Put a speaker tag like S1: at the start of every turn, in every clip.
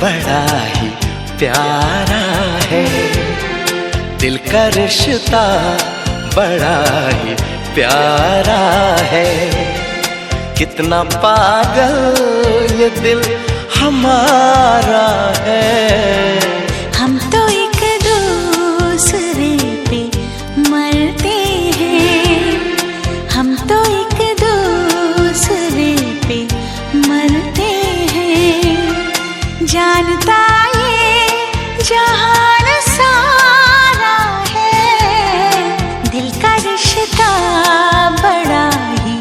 S1: बड़ा ही प्यारा है। दिल का रिश्ता बड़ा ही प्यारा है। कितना पागल ये दिल हमारा है।
S2: हम तो एक दूसरे पे मरते हैं। हम तो एक दूसरे पे मरते हैं। जानता ये जहान सारा है। दिल का रिश्ता बड़ा ही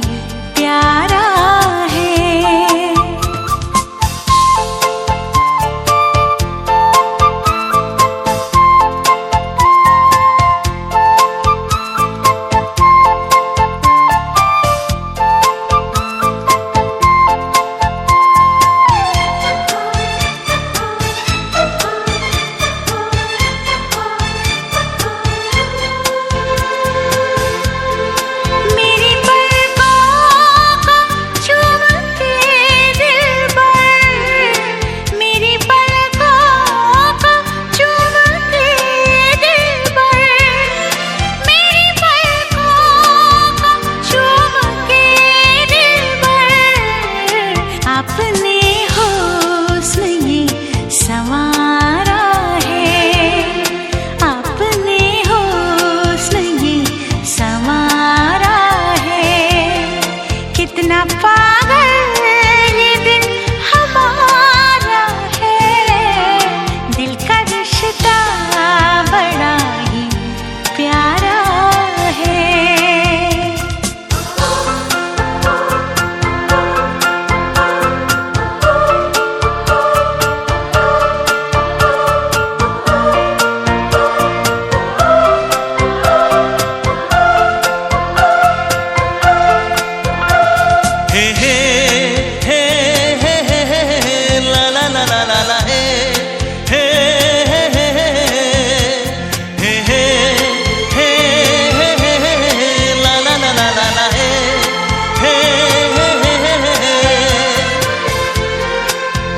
S2: प्यारा है।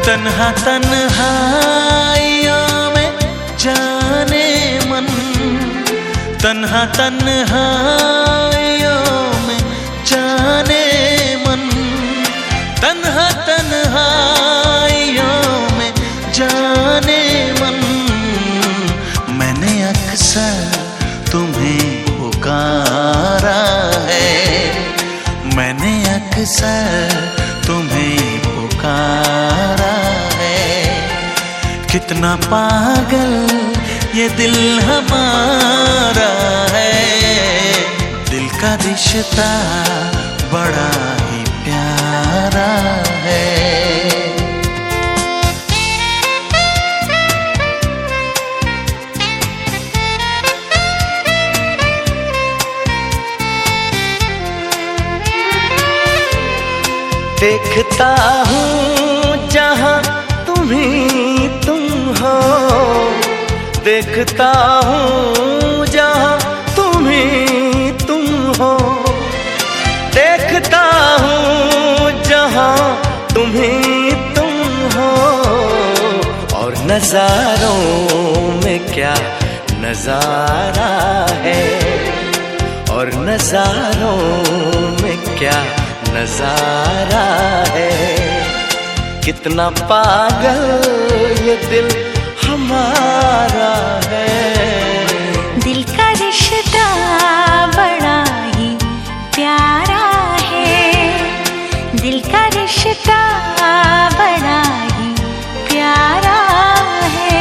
S1: तन्हा तन्हाइयों में जाने मन, तन्हा तन्हाइयों में जाने मन, तन्हा तन्हाइयों में जाने मन। मैंने अक्सर तुम्हें पुकारा है। मैंने अक्सर तुम्हें पुकारा है। कितना पागल ये दिल हमारा है। दिल का रिश्ता बड़ा ही प्यारा है। देखता हूँ जहाँ तुम ही तुम हो। देखता हूँ जहाँ तुम ही तुम हो। देखता हूँ जहाँ तुम ही तुम हो। और नज़ारों में क्या नज़ारा है। और नज़ारों में क्या नज़ारा है। कितना पागल ये दिल हमारा है।
S2: दिल का रिश्ता बड़ा ही प्यारा है। दिल का रिश्ता बड़ा ही प्यारा है।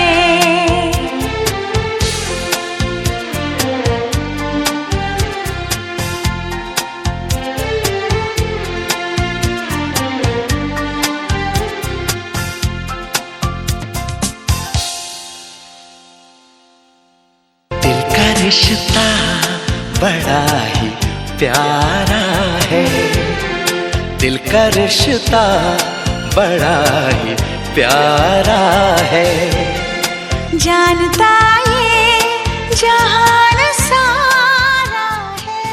S1: रिश्ता बड़ा ही प्यारा है। दिल का रिश्ता बड़ा ही प्यारा है।
S2: जानता ये जहान सारा है।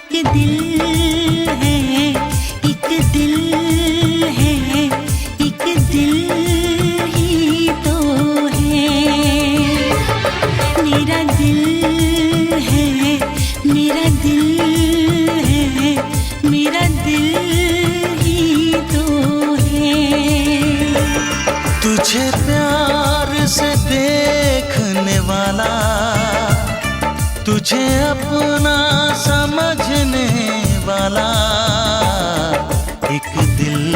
S2: एक दिल है, एक दिल है, एक दिल ही तो है। मेरा दिल है, मेरा दिल है, मेरा दिल ही तो है।
S1: तुझे प्यार से देखने वाला, तुझे अपना समझने वाला, एक दिल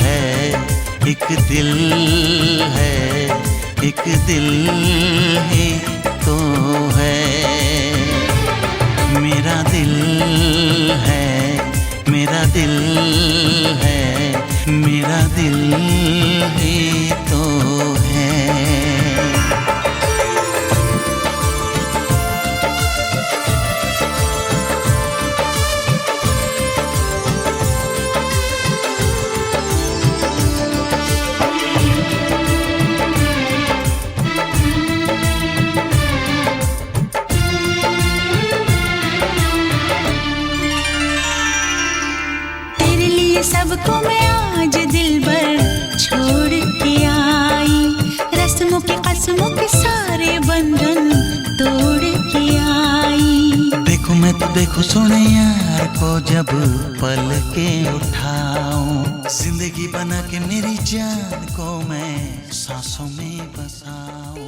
S1: है, एक दिल है, एक दिल ही तो है। मेरा दिल है, मेरा दिल है, मेरा दिल ही तो है।
S2: सबको मैं आज दिल भर छोड़ के आई, रस्मों के कसमों के सारे बंधन तोड़ के आई।
S1: देखो मैं तो देखो सोने यार को जब पल के उठाऊं, जिंदगी बना के मेरी जान को मैं सांसों में बसाऊं।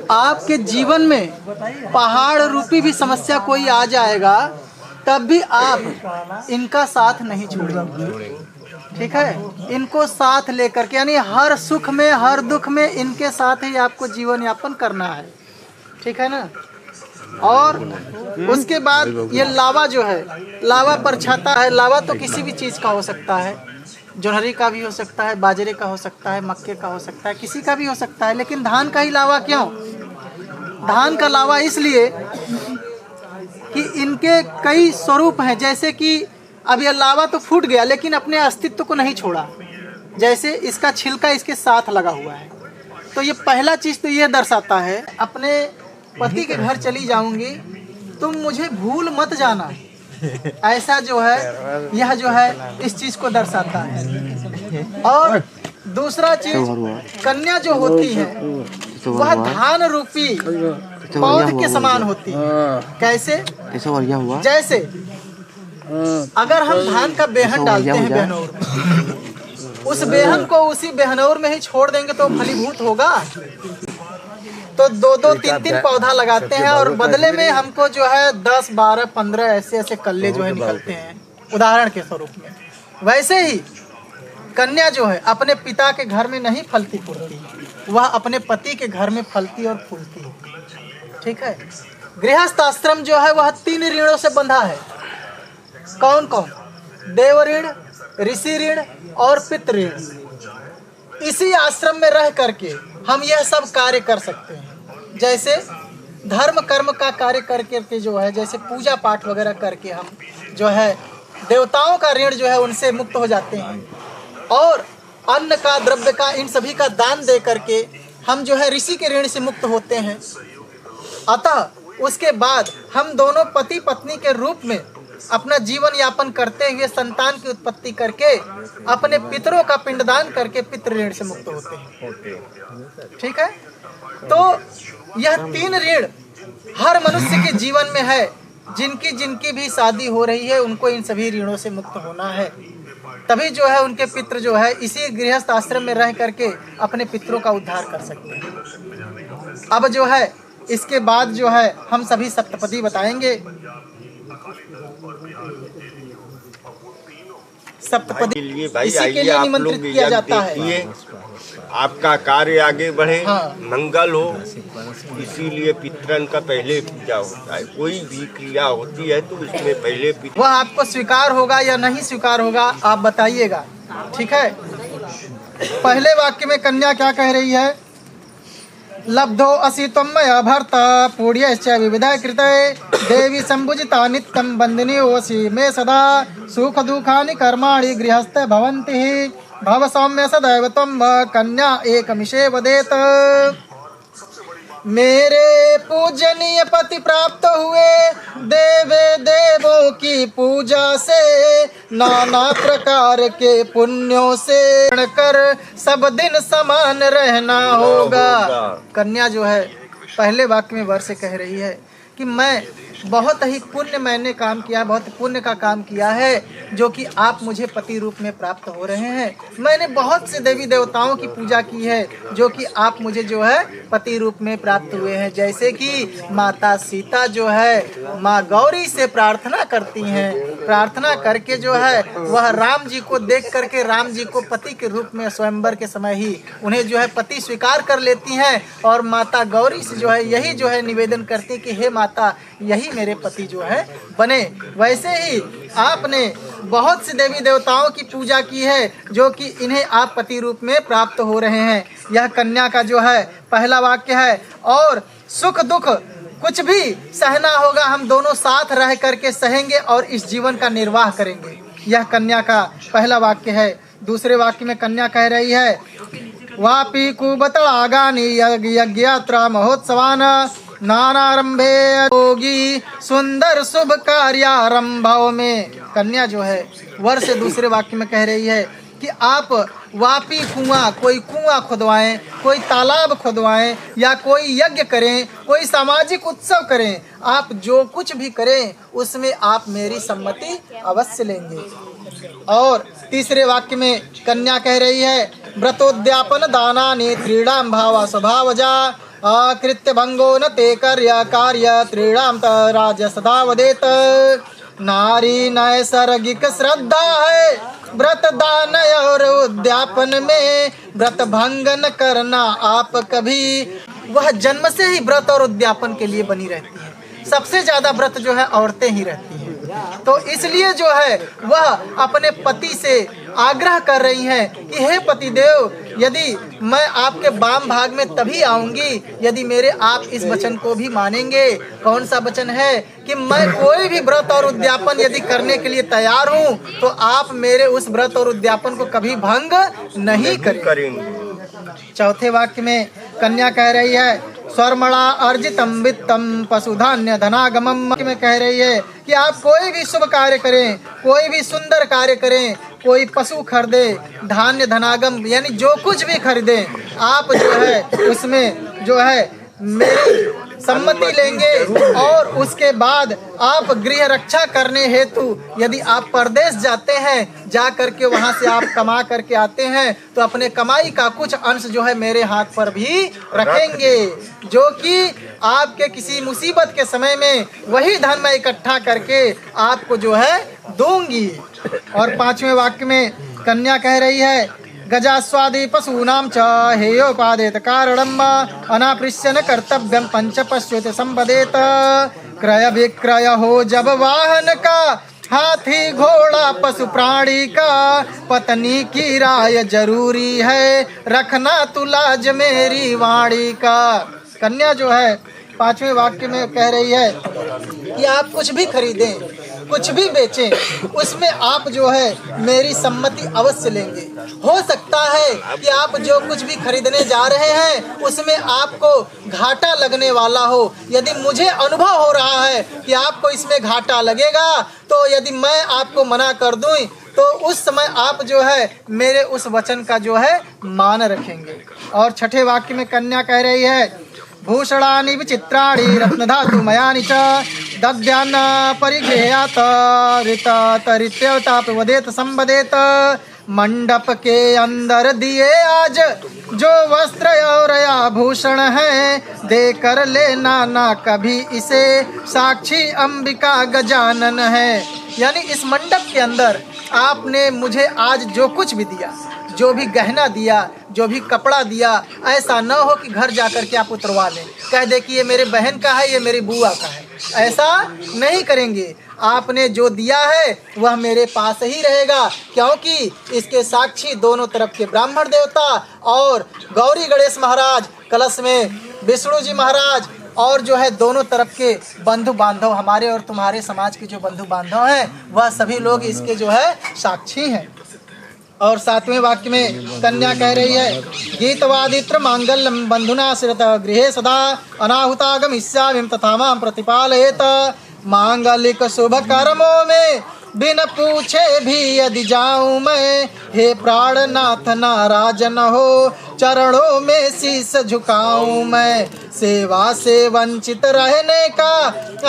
S3: आपके जीवन में पहाड़ रूपी भी समस्या कोई आ जाएगा तब भी आप इनका साथ नहीं छोड़ेंगे। ठीक है, इनको साथ लेकर के, यानी हर सुख में हर दुख में इनके साथ ही आपको जीवन यापन करना है। ठीक है ना। और उसके बाद ये लावा जो है, लावा पर छाता है। लावा तो किसी भी चीज़ का हो सकता है, जोहरी का भी हो सकता है, बाजरे का हो सकता है, मक्के का हो सकता है, किसी का भी हो सकता है। लेकिन धान का ही लावा क्यों? धान का लावा इसलिए कि इनके कई स्वरूप हैं। जैसे कि अब यह लावा तो फूट गया लेकिन अपने अस्तित्व को नहीं छोड़ा। जैसे इसका छिलका इसके साथ लगा हुआ है। तो ये पहला चीज़ तो ये दर्शाता है। अपने पति के घर चली जाऊंगी, तुम मुझे भूल मत जाना। ऐसा जो है यह जो है इस चीज को दर्शाता है। और दूसरा चीज, कन्या जो होती है वह धान रूपी पौध के समान होती है। कैसे? जैसे अगर हम धान का बेहन डालते हैं बेहनौर में, उस बेहन को उसी बेहनौर में ही छोड़ देंगे तो फलीभूत होगा। तो 2-2, 3-3 पौधा लगाते हैं और बदले में हमको जो है 10, 12, 15 ऐसे कल्ले जो है निकलते हैं, उदाहरण के स्वरूप में। वैसे ही कन्या जो है अपने पिता के घर में नहीं फलती फूलती, वह अपने पति के घर में फलती और फूलती है। ठीक है। गृहस्थ आश्रम जो है वह 3 ऋणों से बंधा है। कौन कौन? देव ऋण, ऋषि ऋण और पितृ ऋण। इसी आश्रम में रह करके हम यह सब कार्य कर सकते हैं। जैसे धर्म कर्म का कार्य करके जो है, जैसे पूजा पाठ वगैरह करके हम जो है देवताओं का ऋण जो है उनसे मुक्त हो जाते हैं। और अन्न का, द्रव्य का, इन सभी का दान दे करके हम जो है ऋषि के ऋण से मुक्त होते हैं। अतः उसके बाद हम दोनों पति पत्नी के रूप में अपना जीवन यापन करते हुए संतान की उत्पत्ति करके अपने पितरों का पिंडदान करके पितृ ऋण से मुक्त होते हैं। ठीक है। तो यह 3 ऋण हर मनुष्य के जीवन में है। जिनकी भी शादी हो रही है उनको इन सभी ऋणों से मुक्त होना है। तभी जो है उनके पितृ जो है इसी गृहस्थ आश्रम में रह करके अपने पितरों का उद्धार कर सकते हैं। अब जो है इसके बाद जो है हम सभी सप्तपदी बताएंगे। सप्तपदी इसी के लिए निमंत्रित किया जाता है।
S4: आपका कार्य आगे बढ़े,
S3: हाँ।
S4: मंगल हो, इसीलिए पितरन का पहले पूजा होता है। कोई भी क्रिया होती है तो उसमें पहले
S3: वह आपको स्वीकार होगा या नहीं स्वीकार होगा आप बताइएगा। ठीक है। पहले वाक्य में कन्या क्या कह रही है? लब्धो असि त्वमया भर्ता पुण्यश्च विविधा कृते देवी संभुजिता नित्यं बंदिनी ओसि मे सदा सुख दुखानि कर्माणि गृहस्थ भवन्ति भव सौम्य सदैव त्वं कन्या एकमिषे वदेत। मेरे पूजनीय पति प्राप्त हुए देवे देवों की पूजा से नाना प्रकार के पुण्यों से कर सब दिन समान रहना होगा। कन्या जो है पहले वाक्य में वर से कह रही है कि मैं बहुत ही पुण्य मैंने काम किया, बहुत पुण्य का काम किया है जो कि आप मुझे पति रूप में प्राप्त हो रहे हैं। मैंने बहुत से देवी देवताओं की पूजा की है जो कि आप मुझे जो है पति रूप में प्राप्त हुए हैं। जैसे कि माता सीता जो है माँ गौरी से प्रार्थना करती हैं, प्रार्थना करके जो है वह राम जी को देख करके राम जी को पति के रूप में स्वयंवर के समय ही उन्हें जो है पति स्वीकार कर लेती हैं और माता गौरी से जो है यही जो है निवेदन करती कि हे माता यही मेरे पति जो है बने। वैसे ही आपने बहुत से देवी देवताओं की पूजा की है जो कि इन्हें आप पति रूप में प्राप्त हो रहे हैं। यह कन्या का जो है पहला वाक्य है। और सुख दुख कुछ भी सहना होगा, हम दोनों साथ रह करके सहेंगे और इस जीवन का निर्वाह करेंगे। यह कन्या का पहला वाक्य है। दूसरे वाक्य में कन्या कह रही है वापी कुबतलागानी यज्ञयात्रा महोत्सवान नानारंभे योगी सुंदर शुभ कार्यारंभों में। कन्या जो है वर से दूसरे वाक्य में कह रही है कि आप वापी कुआं, कोई कुआं खुदवाएं, कोई तालाब खुदवाएं या कोई यज्ञ करें, कोई सामाजिक उत्सव करें, आप जो कुछ भी करें उसमें आप मेरी सम्मति अवश्य लेंगे। और तीसरे वाक्य में कन्या कह रही है व्रतोद्यापन दानानि त्रीणाम भावा स्वभावजा कृत्य भंगो न ते कार्य त्रीणाम राज सदा वदेत। नारी नैसर्गिक श्रद्धा है व्रत दान और उद्यापन में, व्रत भंग न करना आप कभी। वह जन्म से ही व्रत और उद्यापन के लिए बनी रहती है। सबसे ज्यादा व्रत जो है औरतें ही रहती हैं। तो इसलिए जो है वह अपने पति से आग्रह कर रही हैं कि हे पति देव, यदि मैं आपके वाम भाग में तभी आऊंगी यदि मेरे आप इस वचन को भी मानेंगे। कौन सा वचन है? कि मैं कोई भी व्रत और उद्यापन यदि करने के लिए तैयार हूँ तो आप मेरे उस व्रत और उद्यापन को कभी भंग नहीं करेंगे। चौथे वाक्य में कन्या कह रही है स्वर्मणा अर्जितम वित्तम पशुधान्य धनागमम में कह रही है कि आप कोई भी शुभ कार्य करें, कोई भी सुंदर कार्य करें, कोई पशु खरीदे, धान्य धनागम यानी जो कुछ भी खरीदें, आप जो है उसमें जो है मेरी सम्मति लेंगे। और उसके बाद आप गृह रक्षा करने हेतु यदि आप परदेश जाते हैं, जा करके वहां से आप कमा करके आते हैं, तो अपने कमाई का कुछ अंश जो है मेरे हाथ पर भी रखेंगे, जो कि आपके किसी मुसीबत के समय में वही धन मैं इकट्ठा करके आपको जो है दूंगी। और 5वें वाक्य में कन्या कह रही है गजास्वादि पशूनां च हेयोपादेत कारणम अनापृश्य न कर्तव्यम पंच पश्यते संपदेत। क्रय विक्रय हो जब वाहन का, हाथी घोड़ा पशु प्राणी का, पत्नी की राय जरूरी है, रखना तू लाज मेरी वाणी का। कन्या जो है 5वें वाक्य में कह रही है कि आप कुछ भी खरीदें, कुछ भी बेचें, उसमें आप जो है मेरी सम्मति अवश्य लेंगे। हो सकता है कि आप जो कुछ भी खरीदने जा रहे हैं उसमें आपको घाटा लगने वाला हो। यदि मुझे अनुभव हो रहा है कि आपको इसमें घाटा लगेगा, तो यदि मैं आपको मना कर दूं तो उस समय आप जो है मेरे उस वचन का जो है मान रखेंगे। और 6ठे वाक्य में कन्या कह रही है भूषणानि विचित्राणि रत्नधातु मयानि च दद्यान्न परिगृह्यात ऋतरित्यवताप वदेत संवदेत। मंडप के अंदर दिए आज जो वस्त्र और आभूषण है, देकर लेना ना कभी इसे, साक्षी अंबिका गजानन है। यानी इस मंडप के अंदर आपने मुझे आज जो कुछ भी दिया, जो भी गहना दिया, जो भी कपड़ा दिया, ऐसा न हो कि घर जाकर के आप उतरवा लें, कह दे कि ये मेरे बहन का है, ये मेरी बुआ का है। ऐसा नहीं करेंगे। आपने जो दिया है वह मेरे पास ही रहेगा, क्योंकि इसके साक्षी दोनों तरफ के ब्राह्मण देवता और गौरी गणेश महाराज, कलश में विष्णु जी महाराज, और जो है दोनों तरफ के बंधु बांधव, हमारे और तुम्हारे समाज के जो बंधु बांधव हैं, वह सभी लोग इसके जो है साक्षी हैं। और 7वें वाक्य में कन्या कह रही है गीतवादित्र मांगल्यम बंधुना श्रित गृहे सदा अनाहुतागमिष्यामि तथा मां प्रतिपालयेत। मांगलिक शुभ कर्मों में बिन पूछे भी यदि जाऊं मैं, हे प्राणनाथ नाराज न हो, चरणों में शीश झुकाऊं मैं। सेवा से वंचित रहने का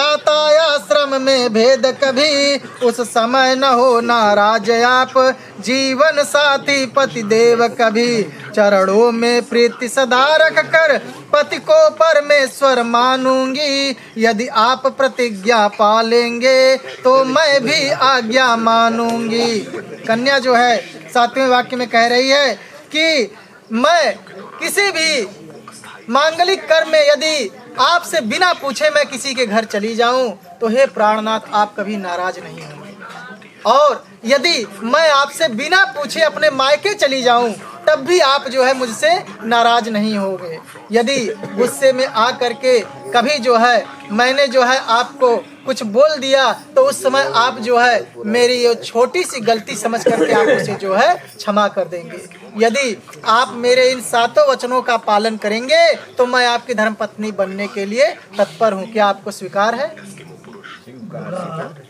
S3: आता आश्रम में भेद कभी, उस समय न हो नाराज आप, जीवन साथी पति देव कभी। चरणों में प्रीति सदा रख कर पति को परमेश्वर मानूंगी, यदि आप प्रतिज्ञा पालेंगे तो मैं भी आज्ञा मानूंगी। कन्या जो है 7वें वाक्य में कह रही है कि मैं किसी भी मांगलिक कर्म में यदि आपसे बिना पूछे मैं किसी के घर चली जाऊं, तो हे प्राणनाथ आप कभी नाराज नहीं होंगे। और यदि मैं आपसे बिना पूछे अपने मायके चली जाऊं, तब भी आप जो है मुझसे नाराज नहीं होंगे। यदि गुस्से में आ करके कभी जो है मैंने जो है आपको कुछ बोल दिया, तो उस समय आप जो है मेरी ये छोटी सी गलती समझ करके आप उसे जो है क्षमा कर देंगे। यदि आप मेरे इन 7 वचनों का पालन करेंगे तो मैं आपकी धर्मपत्नी बनने के लिए तत्पर हूँ। क्या आपको स्वीकार है? ठीक है।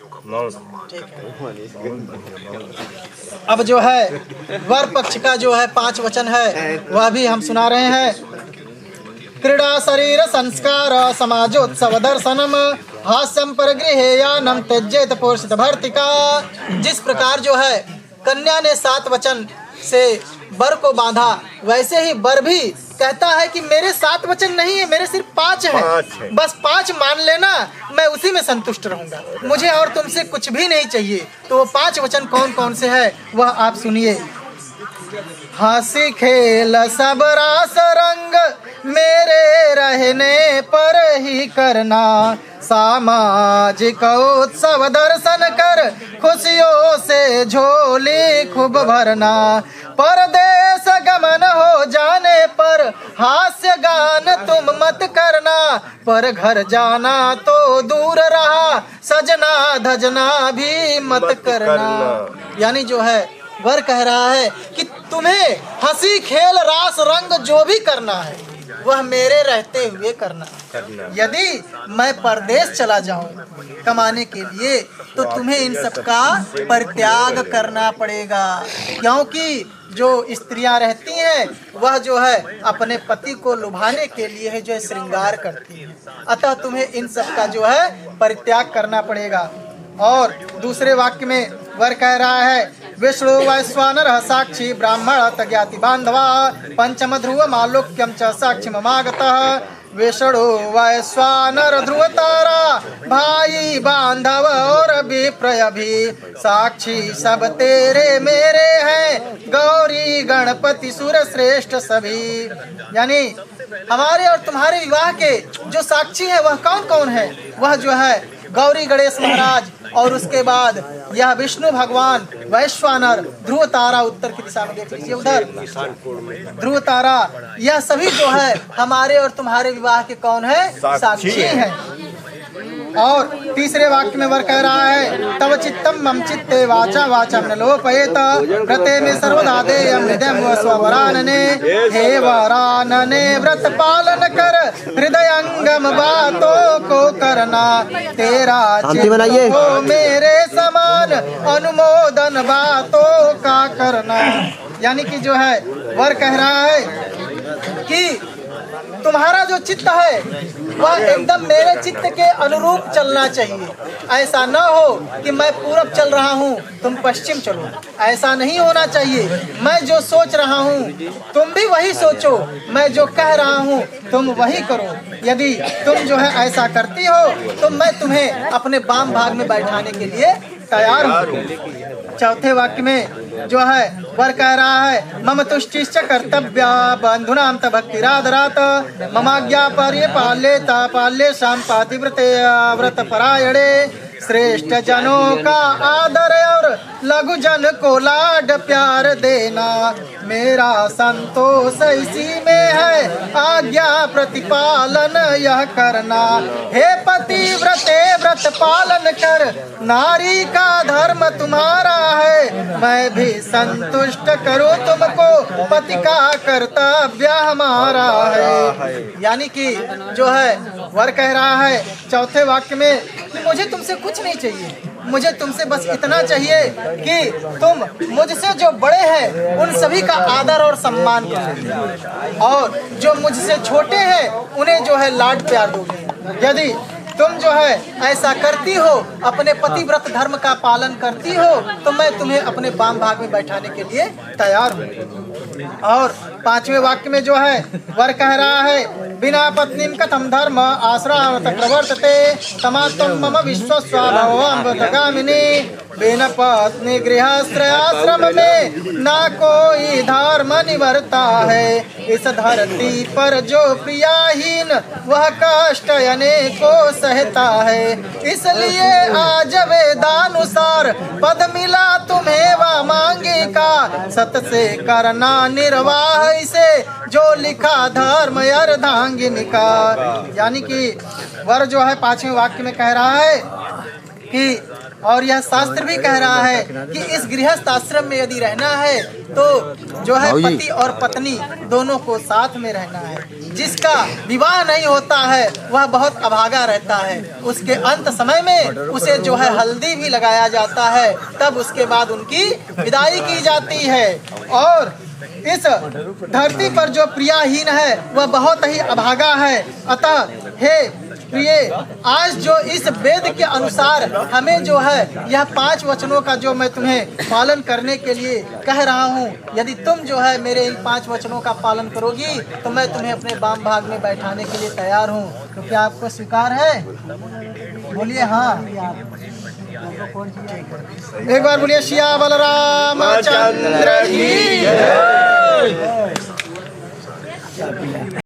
S3: अब जो है वर पक्ष का जो है 5 वचन है वह भी हम सुना रहे हैं। क्रीड़ा शरीर संस्कार समाजोत्सव दर्शनम हास्यम परिगृहेयानम त्यजेत पोषित भर्तिका। जिस प्रकार जो है कन्या ने 7 वचन से वर को बांधा, वैसे ही वर भी कहता है कि मेरे 7 वचन नहीं है, मेरे सिर्फ 5 हैं। बस 5 मान लेना, मैं उसी में संतुष्ट रहूंगा, मुझे और तुमसे कुछ भी नहीं चाहिए। तो वो 5 वचन कौन कौन से है वह आप सुनिए। हंसी खेल सब रास रंग मेरे रहने पर ही करना, सामाजिक उत्सव दर्शन कर खुशियों से झोली खूब भरना। परदेश गमन हो जाने पर हास्य गान तुम मत करना, पर घर जाना तो दूर रहा सजना धजना भी मत करना। यानी जो है वर कह रहा है कि तुम्हें हंसी खेल रास रंग जो भी करना है वह मेरे रहते हुए करना। यदि मैं परदेश चला जाऊं कमाने के लिए तो तुम्हें इन सब का परित्याग करना पड़ेगा, क्योंकि जो स्त्रियां रहती हैं वह जो है अपने पति को लुभाने के लिए है जो है श्रृंगार करती हैं, अतः तुम्हें इन सब का जो है परित्याग करना पड़ेगा। और दूसरे वाक्य में वर कह रहा है विष्णु वैश्वानर साक्षी ब्राह्मण तज्ञाति बांधवा पंचम ध्रुव मालोक्यम च साक्षी ममागतः विष्णु वैश्वानर ध्रुव तारा भाई बांधव और विप्रय भी साक्षी सब तेरे मेरे हैं गौरी गणपति सुर श्रेष्ठ सभी। यानी हमारे और तुम्हारे विवाह के जो साक्षी है वह कौन कौन है? वह जो है गौरी गणेश महाराज और उसके बाद यह विष्णु भगवान वैश्वानर ध्रुव तारा, उत्तर की दिशा में देख लीजिए उधर ध्रुव तारा, यह सभी जो है हमारे और तुम्हारे विवाह के कौन है? साक्षी हैं। और तीसरे वाक्य में वर कह रहा है तव चित्तम मम चित्ते वाचा वाचम न लोपयेत व्रते में सर्वदा देयम निधम स्वरानने हे वरानने व्रत पालन कर हृदयंगम बातों को करना तेरा चित्त हो मेरे समान अनुमोदन बातों का करना। यानी कि जो है वर कह रहा है कि तुम्हारा जो चित्त है वह एकदम मेरे चित्त के अनुरूप चलना चाहिए। ऐसा न हो कि मैं पूरब चल रहा हूँ तुम पश्चिम चलो, ऐसा नहीं होना चाहिए। मैं जो सोच रहा हूँ तुम भी वही सोचो, मैं जो कह रहा हूँ तुम वही करो। यदि तुम जो है ऐसा करती हो तो मैं तुम्हें अपने वाम भाग में बैठाने के लिए तैयार हूँ। चौथे वाक्य में जो है वर कह रहा है मम तुष्टिश्च कर्तव्या बंधुनाम त भक्तिरादरात ममाज्ञा पर्य पाल्येता पाल्ये शाम पातिव्रते व्रत परायणे श्रेष्ठ जनों का आदर और लघु जन को लाड प्यार देना मेरा संतोष इसी में है आज्ञा प्रतिपालन यह करना। हे पति व्रते व्रत पालन कर नारी का धर्म तुम्हारा है, मैं भी संतुष्ट करूं तुमको पति का कर्तव्य हमारा है। यानी कि जो है वर कह रहा है चौथे वाक्य में कि मुझे तुमसे कुछ नहीं चाहिए, मुझे तुमसे बस इतना चाहिए कि तुम मुझसे जो बड़े हैं उन सभी का आदर और सम्मान करो और जो मुझसे छोटे हैं उन्हें जो है लाड प्यार दोगे। यदि तुम जो है ऐसा करती हो, अपने पतिव्रत धर्म का पालन करती हो तो मैं तुम्हें अपने वाम भाग में बैठाने के लिए तैयार हूँ। और पांचवें वाक्य में जो है वर कह रहा है बिना पत्नी कथम धर्म आश्रम प्रवर्तते तमात्म मम विश्वस्वाभावगामिनी बिना पत्नी गृहस्त्रयाश्रम में ना कोई धर्म निवर्ता है। इस धरती पर जो प्रियाहीन वह कष्ट अनेको सहता है, इसलिए आज वेदानुसार पद मिला तुम्हें व मांगे का सत से करना निर्वाह इसे जो लिखा धर्म अर्धांगिनी का। यानी कि वर जो है पांचवें वाक्य में कह रहा है कि और यह शास्त्र भी कह रहा है कि इस गृहस्थ आश्रम में यदि रहना है तो जो है पति और पत्नी दोनों को साथ में रहना है। जिसका विवाह नहीं होता है वह बहुत अभागा रहता है, उसके अंत समय में उसे जो है हल्दी भी लगाया जाता है, तब उसके बाद उनकी विदाई की जाती है। और इस धरती पर जो प्रियाहीन है वह बहुत ही अभागा है। अतः हे प्रिय, आज जो इस वेद के अनुसार हमें जो है यह 5 वचनों का जो मैं तुम्हें पालन करने के लिए कह रहा हूँ, यदि तुम जो है मेरे इन 5 वचनों का पालन करोगी तो मैं तुम्हें अपने वाम भाग में बैठाने के लिए तैयार हूँ। तो क्या आपको स्वीकार है? बोलिए हाँ। एक बार बोलिए सिया बलराम चंद्र की जय।